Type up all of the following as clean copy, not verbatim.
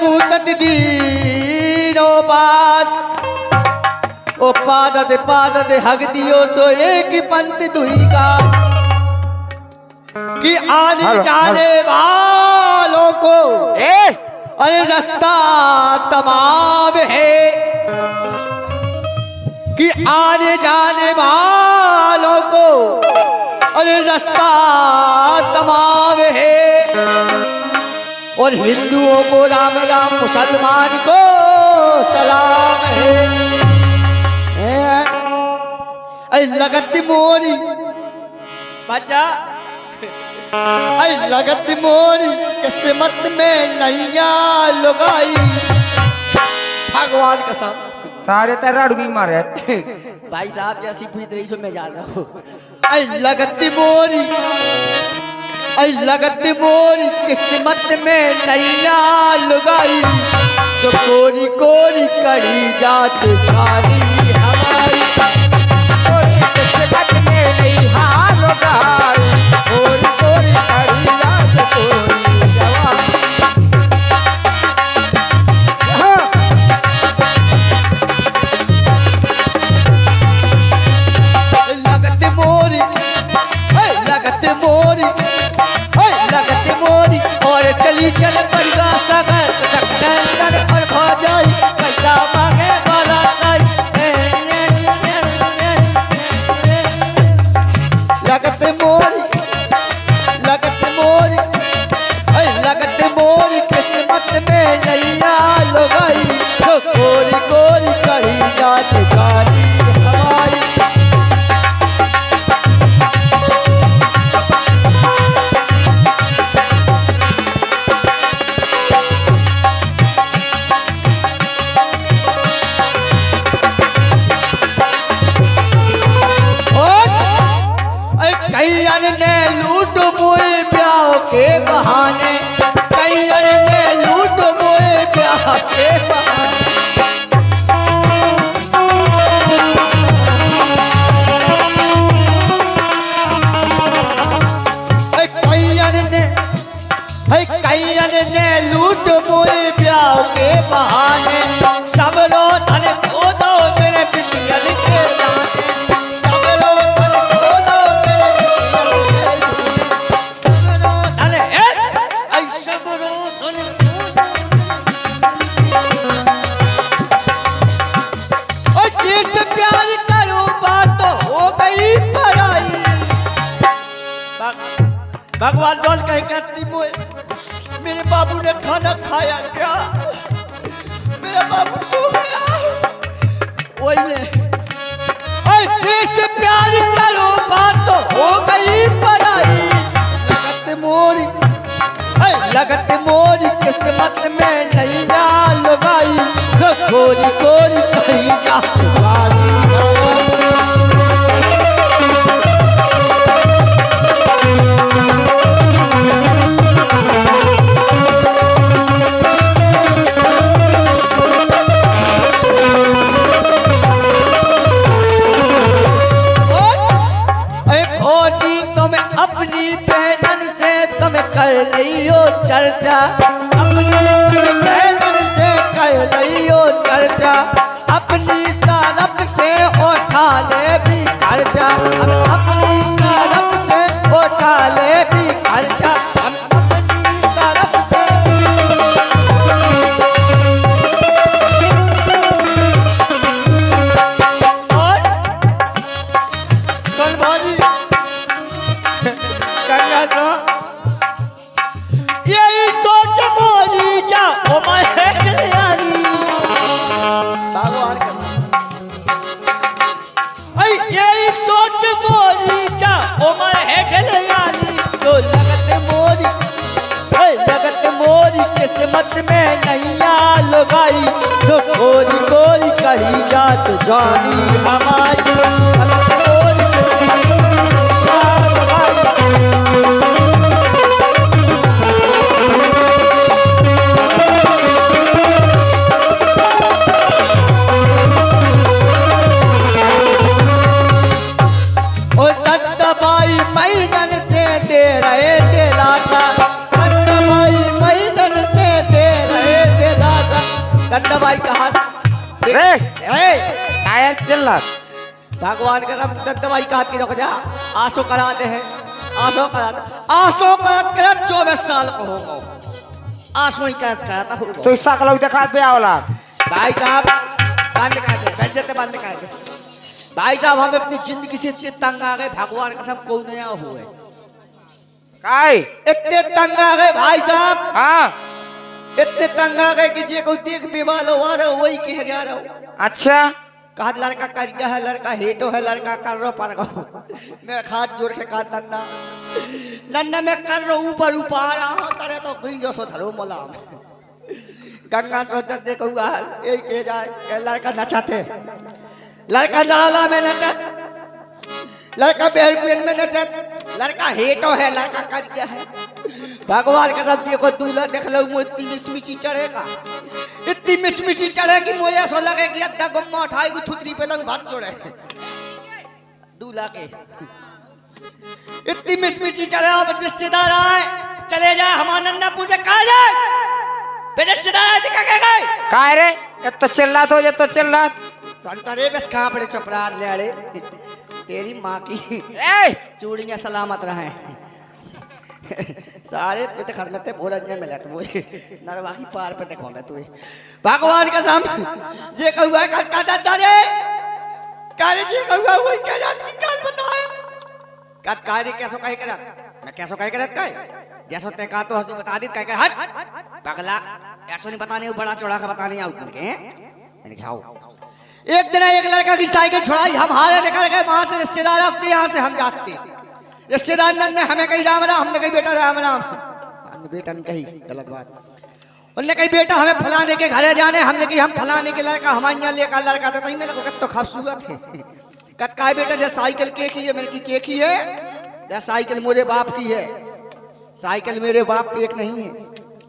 मूतत दीनो पादत हग दियो सो एक पंथ दुईगा कि आने जाने वालों को अरे रास्ता तमाम है कि आने जाने वालों को अरे रास्ता तमाम है और हिंदुओं को राम राम मुसलमान को सलाम है। लगत मोरी बजा लगत मोरी किस्मत में नैया लुगाई भगवान कसम सारे तेरा अड़गी मारे भाई साहब जैसी पूछ रही सो मैं जा रहा हूँ। लगत मोरी किस्मत में नैया लुगाई तो कोरी कोरी कड़ी जात छानी हमारी किस्मत में नहीं हाल लुगाई कोरी कोरी कड़ी जात कोरी जवान लगत मोरी और चली चल परिगा सागर डर और खा जाई पैसा मांगे वाला लगत मोरी किस्मत में नैया लुगाई तो कोरी कोरी कड़ी जात गाली हमारी ने लूट मोए ब्याह के बहाने कईर ने लूट मोए ब्याह के बहाने कईर ने लूट मोए ब्याह के बहाने सब रो धन खो दो मेरे बिटियल के दाने सब रो धन खो दो भगवान बोल कहीं करती मोए मेरे बाबू ने खाना खाया क्या मेरा बाबू सो गया वही में देश प्यार करो बात तो हो गई पढ़ाई लगत मोरी किस्मत में नैया लुगाई कोरी कोरी कहीं जा अपनी बहन से तुम कर लियो चर्चा अपनी बहन से कर लियो चर्चा अपनी तरफ से उठा ले भी खर्चा अपनी तरफ से उठा ले भी खर्चा अपनी तरफ से और सुन भाजी यही सोच मोरी क्या ओ मैं कल्याणी भगवान का यही सोच मोरी क्या ओ मैं कल्याणी जो लगत मोरी किस्मत में नैया लुगाई तो कोरी कोरी कड़ी जात जानी हमारी लगत मोरी किस्मत में नैया लुगाई भाई का हाथ रे ए, टायर चल रहा भगवान का नाम दत्त भाई का हाथ की रुक जा। आंसू कराते हैं, आंसू कराते 24 साल को होगा, आंसू ही कराता होगा। तो इस सकल दिखा दे आवला भाई साहब बंद कर दे, बेइज्जती बंद कर दे। भाई साहब हम अपनी जिंदगी से इतने तंग आ गए, भगवान का सब कोई नया हुए काय इतने तंग आ गए भाई साहब, हां इतने तंग आ गए कि जे कोई देख बेवाल हो रहा वही कह जा रहा हूँ। अच्छा कहा लड़का कर गया है, लड़का हेटो है, लड़का कर रो पर मैं हाथ जोड़ के कहा नन्ना नन्ना मैं कर रो ऊपर ऊपर आ रहा हूँ तेरे तो गई जो सो धरो मोला गंगा सोचा देखूंगा यही कह जाए लड़का नचाते, लड़का नाला में नचत, लड़का बेहरपुर में नचत, लड़का हेटो है, लड़का कर गया है। भगवान का सब को दूल्हा देख लो इतनी मिसमिसी चढ़ेगा, इतनी मिसमिसी चढ़ेगी मुझे ऐसा लगे कि अद्धा गुम्मा उठाएगी थुतरी पे तक भाग छोड़े दूल्हा के, इतनी मिसमिसी चढ़े। अब रिश्तेदार आए चले जाए, हमारा नन्ना पूछे कहा जाए रिश्तेदार आए दिखा के गए काय रे ये तो चिल्लात हो, ये तो चिल्लात संतरे बस कहाँ पड़े चपरात ले अड़े तेरी माँ की ए चूड़ियाँ सलामत रहे सारे पे तो खत्म थे बोला मिला तो नरवा की पार पे देखो मैं तुझे भगवान का सामने जे कहूँ का दादा रे कार्य जी कहूँ वही क्या जात की काल बताए का कार्य कैसो कहे करा मैं कैसो कहे करत काय जैसो ते कहा तो हंसी बता दी कहे कर हट पगला ऐसो नहीं बताने बड़ा चौड़ा का बताने आउट के मैंने खाओ। एक दिन एक लड़का की साइकिल छुड़ाई, हम हारे निकल गए वहां से, रिश्तेदार आते यहाँ से हम जाते, रिश्तेदार ने हमें कही राम राम, हमने कही बेटा राम राम, हमने बेटा नहीं कही गलत बात, उनने कही बेटा हमें फलाने के घरे जाने, हमने कही हम फलाने के लड़का हमारे यहाँ लेकर लड़का था तही मेरे को तो खूबसूरत है कत का बेटा जैसे साइकिल के की है, मैंने की के की है जैसे साइकिल मेरे बाप की है, साइकिल मेरे बाप की एक नहीं है,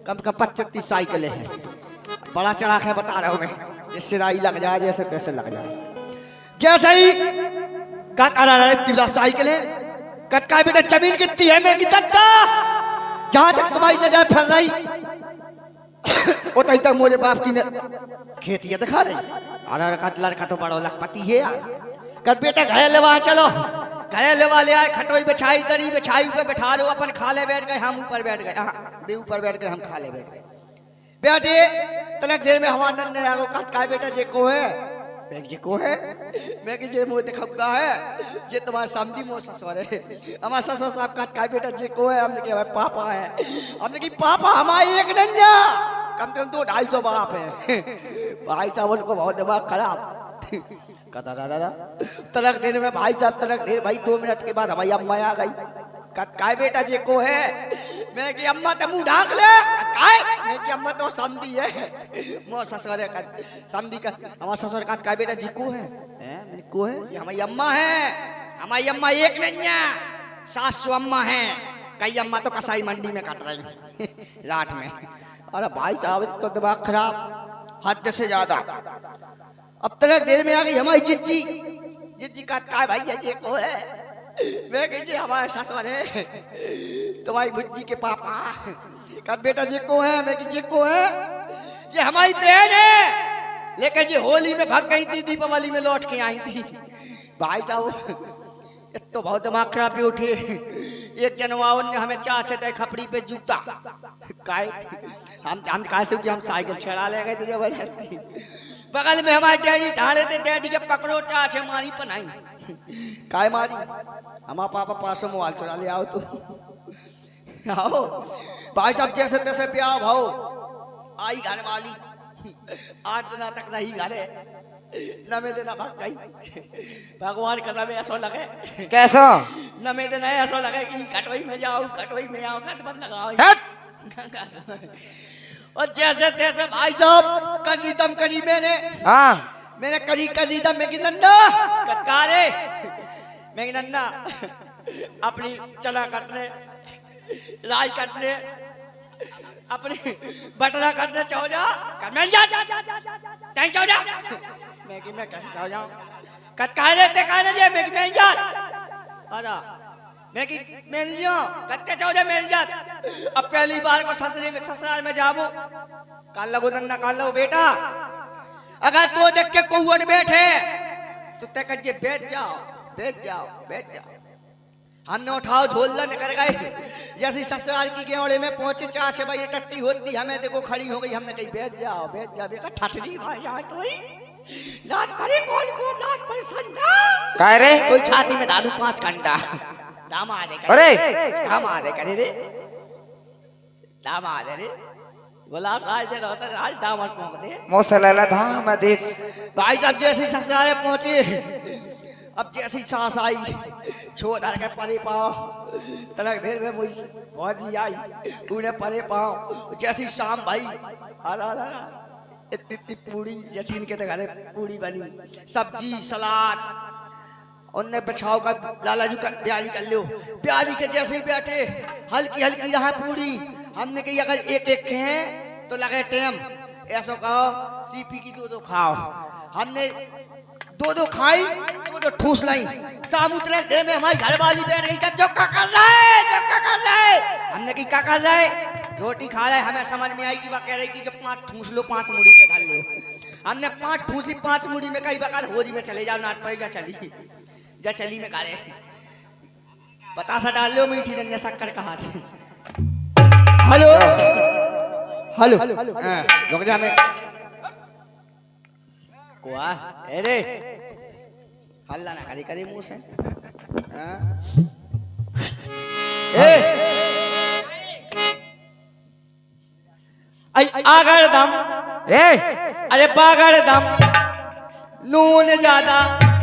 कम कम 25-30 साइकिलें हैं, बड़ा चढ़ा के बता रहा हूँ मैं, रिश्तेदारी लग जाए जैसे तैसे लग जाए जैसे ही कत साइकिल है कत का बेटा जमीन कितनी है मेरी दत्ता जहां तक तुम्हारी नजर फैल रही उतनी तक मेरे बाप की खेतियां दिखा रही। अरे कत लड़का तो बड़ा लखपति है यार, कत बेटा घरे लेवा चलो, घरे लेवा ले आए, खटोई बिछाई दरी बिछाई पे बैठा लो, अपन खाले बैठ गए, हम ऊपर बैठ गए, हाँ बे ऊपर बैठ गए, हम खाले बैठ गए। बेटे तनक देर में हमारा नन्ने आगो कत का बेटा जे को है मैं जे को है मैं कि जे मुंह दिखा है जे तुम्हारा समझी मोर ससुर है, हमारा ससुर साहब कत का बेटा जे को है, हमने कहा पापा है, हमने कि पापा हमारी एक नन्ना कम से कम 200-250 बाप है भाई साहब उनको बहुत दिमाग खराब कता दादा तनक देर में भाई साहब तनक देर भाई 2 मिनट के बाद हमारी अम्मा आ गई कत काय बेटा जे को है, मैं कि अम्मा तो मुंह ढाक ले काय, मैं कि अम्मा तो समझी है मोर ससुर है कत समझी का हमारा ससुर कत काय बेटा जी को है मैंने को है ये हमारी अम्मा है, हमारी अम्मा एक नन्या 700 अम्मा है, कई अम्मा तो कसाई मंडी में कट रही रात में। अरे भाई साहब तो दिमाग खराब हद से ज्यादा। अब तक देर में आ गई हमारी जिज्जी, जिज्जी का काय भाई ये को है, मैं कही हमारे ससुर है तुम्हारी बुज्जी के पापा का बेटा जी को है, मैं जी को है ये हमारी बहन है, लेकिन जी होली में भाग गई थी, दीपावली में लौट के आई थी। भाई साहब तो बहुत दिमाग खराब पे उठे, एक जनवावन ने हमें चार से तय खपड़ी पे जूता काय हम कहा से हम साइकिल छेड़ा ले गए थे जबरदस्ती, बगल में हमारे डैडी ढाड़े थे, डैडी के पकड़ो चार से मारी पनाई काय मारी, हमारा पापा पासों मोबाइल चुरा ले आओ तो आओ भाई साहब जैसे तैसे ब्याह भाव आई घर वाली 8 दिन तक रही घरे, नवे दिन भाग गई। भगवान का नवे ऐसा लगे कैसा नवे दिन ऐसा लगे कि खटवई में जाओ खटवई में आओ खट मत लगाओ और जैसे तैसे भाई साहब करी दम करी मैंने करी दम में कि नन्ना कटकारे मैं कि नन्ना अपनी चला कटने राय कटने अपनी बटना कटने चाहो जा कर मैं जा तैं चाहो जा मैं कि मैं कैसे चाहो जाऊं कटकारे ते काने जे मैं कि मैं जा आजा मैं कि मैं नहीं जाऊं कत्ते चाहो जा मैं जा। अब पहली बार को ससुराल में जाबो काल लगो नन्ना काल लगो बेटा अगर तो देख के कौन बैठे तो ते कज्जे बैठ जाओ बैठ जाओ बैठ जाओ। हमने उठाओ झोल निकल गए जैसी ससुराल की गेवड़े में पहुंचे 4 बजे टट्टी होती हमें देखो खड़ी हो गई। हमने कही बैठ जाओ बेटा ठटरी खा जाए तो लाट पड़े कौन को लाट पर संडा काय रे कोई छाती में दादू 5 घंटा दामाद है अरे दामाद है करे रे दामाद है रे बोला आज दे होता आज दामाद पहुंच दे मोसलाला धाम दे भाई जब जैसी ससुराल पहुंचे अब जैसी सास आई छो धर के परे पाओ तलक देर में मुझे भौजी आई उन्हें परे पाओ जैसी शाम भाई अरे इतनी पूरी जैसी इनके तो घरे पूरी बनी सब्जी सलाद उनने बछाव का लाला जी का प्यारी कर लो प्यारी के जैसे ही बैठे हल्की हल्की यहाँ पूरी हमने कही अगर एक एक हैं तो लगे टेम ऐसा कहो सीपी की 2 खाओ। हमने 2 खाई 2 ठूस लाई सामुद्र देह में हमारी घरवाली बैठ गई जो क्या कर रहा है हमने की क्या कर रहा है रोटी खा रहे हमें समझ में आई कि वह कह रही कि जब 5 ठूस लो 5 मुड़ी पे डाल लो। हमने 5 ठूसी 5 मुड़ी में कई बकार होरी में चले जाओ नाट पर जा चली में गाले बतासा डाल लो मीठी रंग शक्कर कहा थे हेलो हेलो रुक जा मैं कुआ अरे हल्ला ना करी करी मुंह से ए आगर दम ए अरे पागड़ दम लून ज्यादा